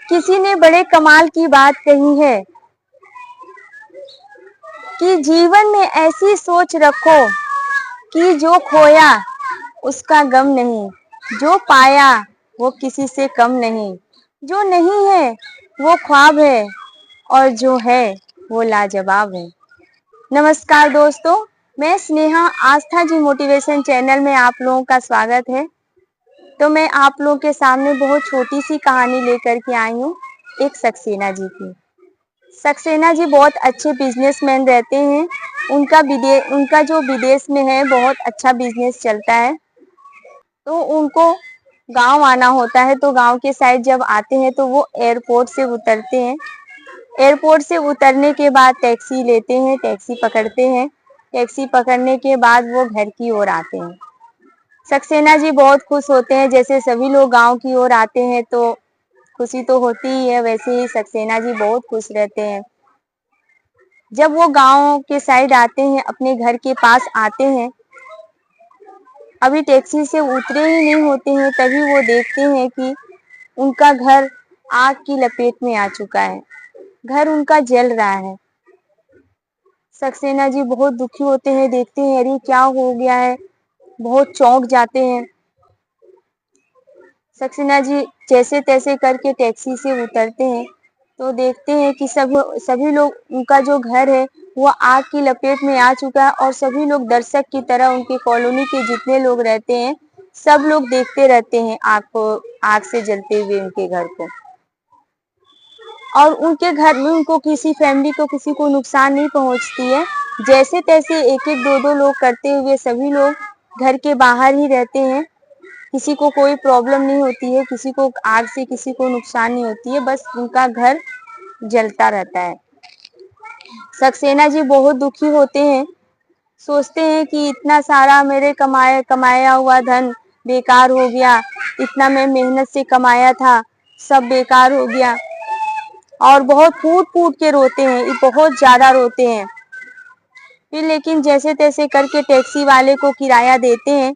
किसी ने बड़े कमाल की बात कही है कि जीवन में ऐसी सोच रखो कि जो खोया उसका गम नहीं, जो पाया वो किसी से कम नहीं, जो नहीं है वो ख्वाब है और जो है वो लाजवाब है। नमस्कार दोस्तों, मैं स्नेहा, आस्था जी मोटिवेशन चैनल में आप लोगों का स्वागत है। तो मैं आप लोगों के सामने बहुत छोटी सी कहानी लेकर के आई हूँ, एक सक्सेना जी की। सक्सेना जी बहुत अच्छे बिजनेसमैन रहते हैं। उनका जो विदेश में है बहुत अच्छा बिजनेस चलता है। तो उनको गांव आना होता है, तो गांव के साइड जब आते हैं तो वो एयरपोर्ट से उतरते हैं। एयरपोर्ट से उतरने के बाद टैक्सी लेते हैं, टैक्सी पकड़ते हैं। टैक्सी पकड़ने के बाद वो घर की ओर आते हैं। सक्सेना जी बहुत खुश होते हैं। जैसे सभी लोग गांव की ओर आते हैं तो खुशी तो होती ही है, वैसे ही सक्सेना जी बहुत खुश रहते हैं। जब वो गांव के साइड आते हैं, अपने घर के पास आते हैं, अभी टैक्सी से उतरे ही नहीं होते हैं, तभी वो देखते हैं कि उनका घर आग की लपेट में आ चुका है। घर उनका जल रहा है। सक्सेना जी बहुत दुखी होते हैं, देखते हैं अरे क्या हो गया है, बहुत चौंक जाते हैं। सक्सेना जी जैसे तैसे करके टैक्सी से उतरते हैं तो देखते हैं कि सभी लोग, उनका जो घर है वो आग की लपेट में आ चुका है और सभी लोग दर्शक की तरह, उनके कॉलोनी के जितने लोग रहते हैं सब लोग देखते रहते हैं आग से जलते हुए उनके घर को। और उनके घर में उनको किसी फैमिली को, किसी को नुकसान नहीं पहुंचती है। जैसे तैसे एक एक दो दो लोग करते हुए सभी लोग घर के बाहर ही रहते हैं। किसी को कोई प्रॉब्लम नहीं होती है, किसी को आग से किसी को नुकसान नहीं होती है, बस उनका घर जलता रहता है। सक्सेना जी बहुत दुखी होते हैं, सोचते हैं कि इतना सारा मेरे कमाया हुआ धन बेकार हो गया, इतना मैं मेहनत से कमाया था सब बेकार हो गया। और बहुत फूट फूट के रोते हैं, बहुत ज्यादा रोते हैं। फिर लेकिन जैसे तैसे करके टैक्सी वाले को किराया देते हैं।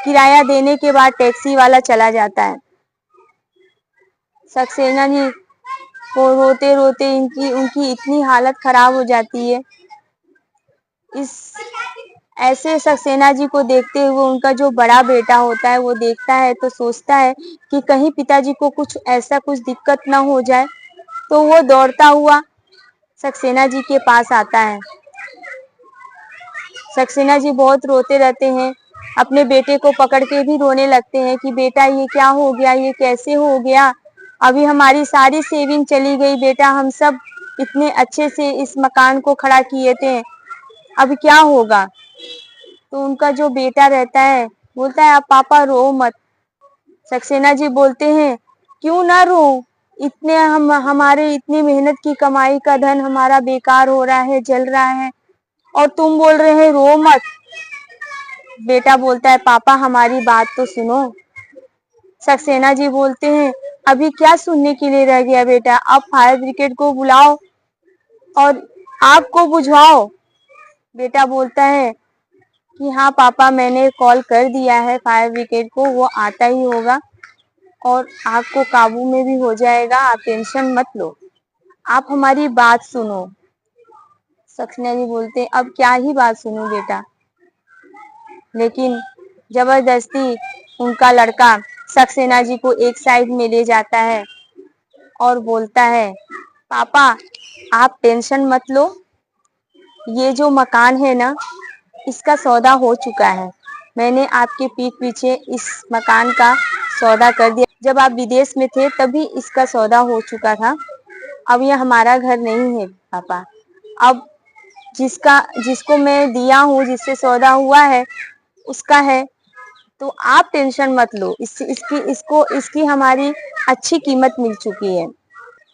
किराया देने के बाद टैक्सी वाला चला जाता है। सक्सेना जी को रोते रोते उनकी इतनी हालत खराब हो जाती है। इस ऐसे सक्सेना जी को देखते हुए उनका जो बड़ा बेटा होता है वो देखता है तो सोचता है कि कहीं पिताजी को कुछ दिक्कत ना हो जाए। तो वो दौड़ता हुआ सक्सेना जी के पास आता है। सक्सेना जी बहुत रोते रहते हैं, अपने बेटे को पकड़ के भी रोने लगते हैं कि बेटा ये क्या हो गया, ये कैसे हो गया, अभी हमारी सारी सेविंग चली गई बेटा, हम सब इतने अच्छे से इस मकान को खड़ा किए थे, अब क्या होगा। तो उनका जो बेटा रहता है बोलता है आप पापा रो मत। सक्सेना जी बोलते हैं क्यों ना रो, इतने हमारे इतनी मेहनत की कमाई का धन हमारा बेकार हो रहा है, जल रहा है, और तुम बोल रहे हैं रो मत। बेटा बोलता है पापा हमारी बात तो सुनो। सक्सेना जी बोलते हैं अभी क्या सुनने के लिए रह गया बेटा, अब फायर ब्रिगेड को बुलाओ और आग को बुझवाओ। बेटा बोलता है कि हाँ पापा मैंने कॉल कर दिया है फायर ब्रिगेड को, वो आता ही होगा और आग को काबू में भी हो जाएगा, आप टेंशन मत लो, आप हमारी बात सुनो। सक्सेना जी बोलते हैं अब क्या ही बात सुनूं बेटा। लेकिन जबरदस्ती उनका लड़का सक्सेना जी को एक साइड में ले जाता है और बोलता है पापा आप टेंशन मत लो, ये जो मकान है ना इसका सौदा हो चुका है, मैंने आपके पीठ पीछे इस मकान का सौदा कर दिया, जब आप विदेश में थे तभी इसका सौदा हो चुका था, अब ये हमारा घर नहीं है पापा, अब जिसको मैं दिया हूँ, जिससे सौदा हुआ है उसका है, तो आप टेंशन मत लो, इसकी हमारी अच्छी कीमत मिल चुकी है।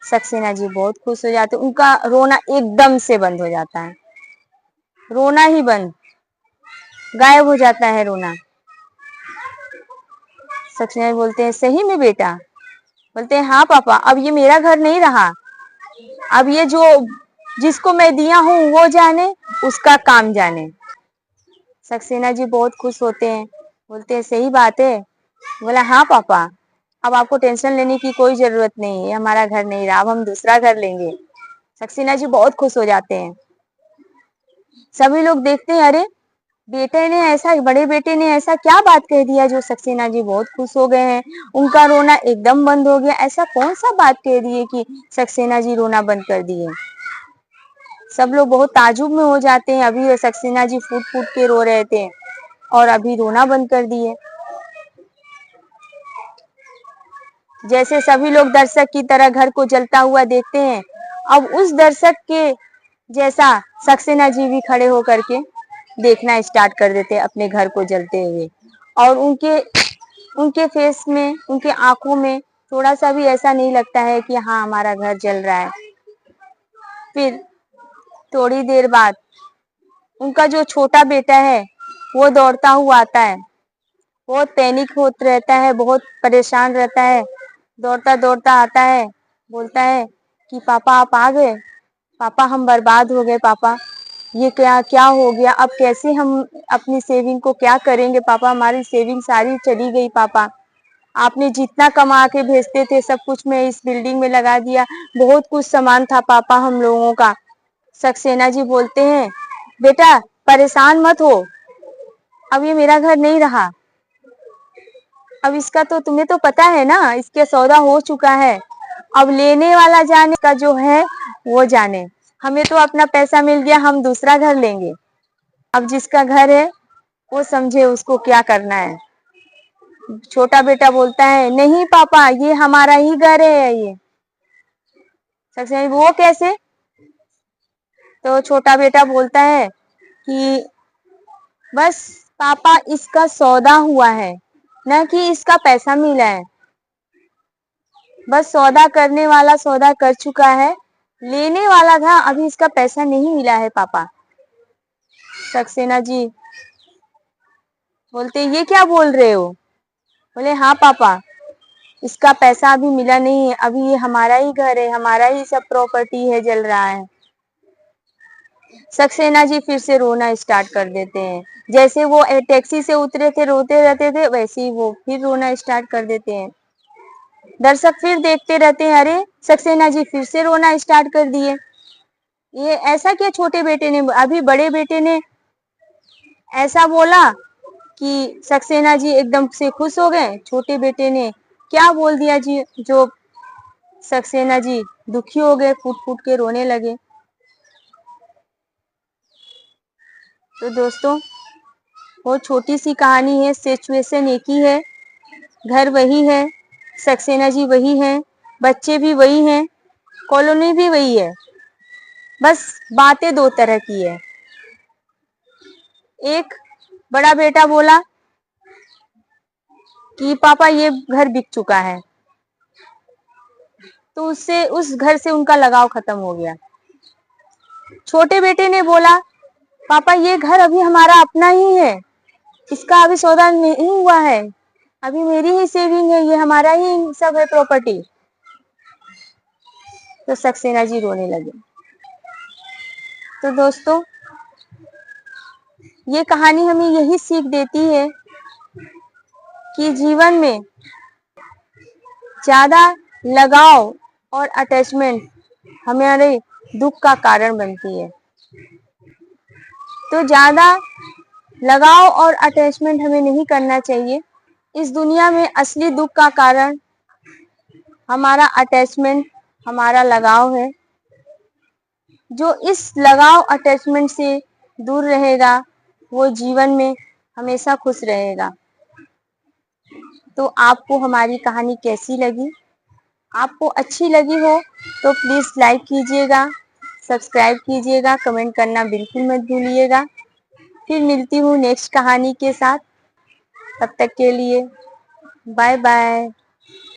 सक्सेना जी बहुत खुश हो जाते, उनका रोना एकदम से बंद हो जाता है, रोना ही बंद, गायब हो जाता है रोना। सक्सेना जी बोलते हैं सही में बेटा, बोलते हैं हाँ पापा, अब ये मेरा घर नहीं रहा, अब ये जो जिसको मैं दिया हूँ वो जाने, उसका काम जाने। सक्सेना जी बहुत खुश होते हैं, बोलते हैं सही बात है। बोला हाँ पापा, अब आपको टेंशन लेने की कोई जरूरत नहीं है, हमारा घर नहीं रहा, अब हम दूसरा घर लेंगे। सक्सेना जी बहुत खुश हो जाते हैं। सभी लोग देखते हैं, अरे बेटे ने ऐसा, बड़े बेटे ने ऐसा क्या बात कह दिया जो सक्सेना जी बहुत खुश हो गए हैं, उनका रोना एकदम बंद हो गया। ऐसा कौन सा बात कह दिए कि सक्सेना जी रोना बंद कर दिए। सब लोग बहुत ताजुब में हो जाते हैं। अभी सक्सेना जी फूट फूट के रो रहे थे और अभी रोना बंद कर दिए। जैसे सभी लोग दर्शक की तरह घर को जलता हुआ देखते हैं, अब उस दर्शक के जैसा सक्सेना जी भी खड़े होकर के देखना स्टार्ट कर देते हैं अपने घर को जलते हुए। और उनके उनके फेस में, उनके आंखों में थोड़ा सा भी ऐसा नहीं लगता है कि हाँ हमारा घर जल रहा है। फिर थोड़ी देर बाद उनका जो छोटा बेटा है वो दौड़ता हुआ आता है। बहुत पैनिक होता रहता है, बहुत परेशान रहता है। दौड़ता दौड़ता आता है, बोलता है कि पापा आप आ गए, पापा हम बर्बाद हो गए, पापा ये क्या क्या हो गया, अब कैसे हम अपनी सेविंग को क्या करेंगे पापा, हमारी सेविंग सारी चली गई पापा, आपने जितना कमा के भेजते थे सब कुछ मैं इस बिल्डिंग में लगा दिया, बहुत कुछ सामान था पापा हम लोगों का। सक्सेना जी बोलते हैं बेटा परेशान मत हो, अब ये मेरा घर नहीं रहा, अब इसका तो तुम्हें तो पता है ना, इसके सौदा हो चुका है, अब लेने वाला जाने का जो है वो जाने, हमें तो अपना पैसा मिल गया, हम दूसरा घर लेंगे, अब जिसका घर है वो समझे उसको क्या करना है। छोटा बेटा बोलता है नहीं पापा ये हमारा ही घर है, ये सक्सेना वो कैसे। तो छोटा बेटा बोलता है कि बस पापा इसका सौदा हुआ है, न कि इसका पैसा मिला है, बस सौदा करने वाला सौदा कर चुका है, लेने वाला था अभी इसका पैसा नहीं मिला है पापा। सक्सेना जी बोलते ये क्या बोल रहे हो। बोले हाँ पापा इसका पैसा अभी मिला नहीं है, अभी ये हमारा ही घर है, हमारा ही सब प्रॉपर्टी है, जल रहा है। सक्सेना जी फिर से रोना स्टार्ट कर देते हैं, जैसे वो टैक्सी से उतरे थे रोते रहते थे वैसे ही वो फिर रोना स्टार्ट कर देते हैं। दर्शक फिर देखते रहते हैं, अरे सक्सेना जी फिर से रोना स्टार्ट कर दिए, ये ऐसा क्या छोटे बेटे ने, अभी बड़े बेटे ने ऐसा बोला कि सक्सेना जी एकदम से खुश हो गए, छोटे बेटे ने क्या बोल दिया जी जो सक्सेना जी दुखी हो गए, फूट फूट के रोने लगे। तो दोस्तों वो छोटी सी कहानी है, सिचुएशन एक ही है, घर वही है, सक्सेना जी वही है, बच्चे भी वही हैं, कॉलोनी भी वही है, बस बातें दो तरह की है। एक बड़ा बेटा बोला कि पापा ये घर बिक चुका है, तो उससे उस घर से उनका लगाव खत्म हो गया। छोटे बेटे ने बोला पापा ये घर अभी हमारा अपना ही है, इसका अभी सौदा नहीं हुआ है, अभी मेरी ही सेविंग है, ये हमारा ही सब है प्रॉपर्टी। तो सक्सेना जी रोने लगे। तो दोस्तों ये कहानी हमें यही सीख देती है कि जीवन में ज्यादा लगाव और अटैचमेंट हमारे दुख का कारण बनती है। तो ज्यादा लगाव और अटैचमेंट हमें नहीं करना चाहिए। इस दुनिया में असली दुख का कारण हमारा अटैचमेंट, हमारा लगाव है। जो इस लगाव अटैचमेंट से दूर रहेगा वो जीवन में हमेशा खुश रहेगा। तो आपको हमारी कहानी कैसी लगी? आपको अच्छी लगी हो तो प्लीज लाइक कीजिएगा, सब्सक्राइब कीजिएगा, कमेंट करना बिल्कुल मत भूलिएगा। फिर मिलती हूँ नेक्स्ट कहानी के साथ, तब तक के लिए बाय बाय।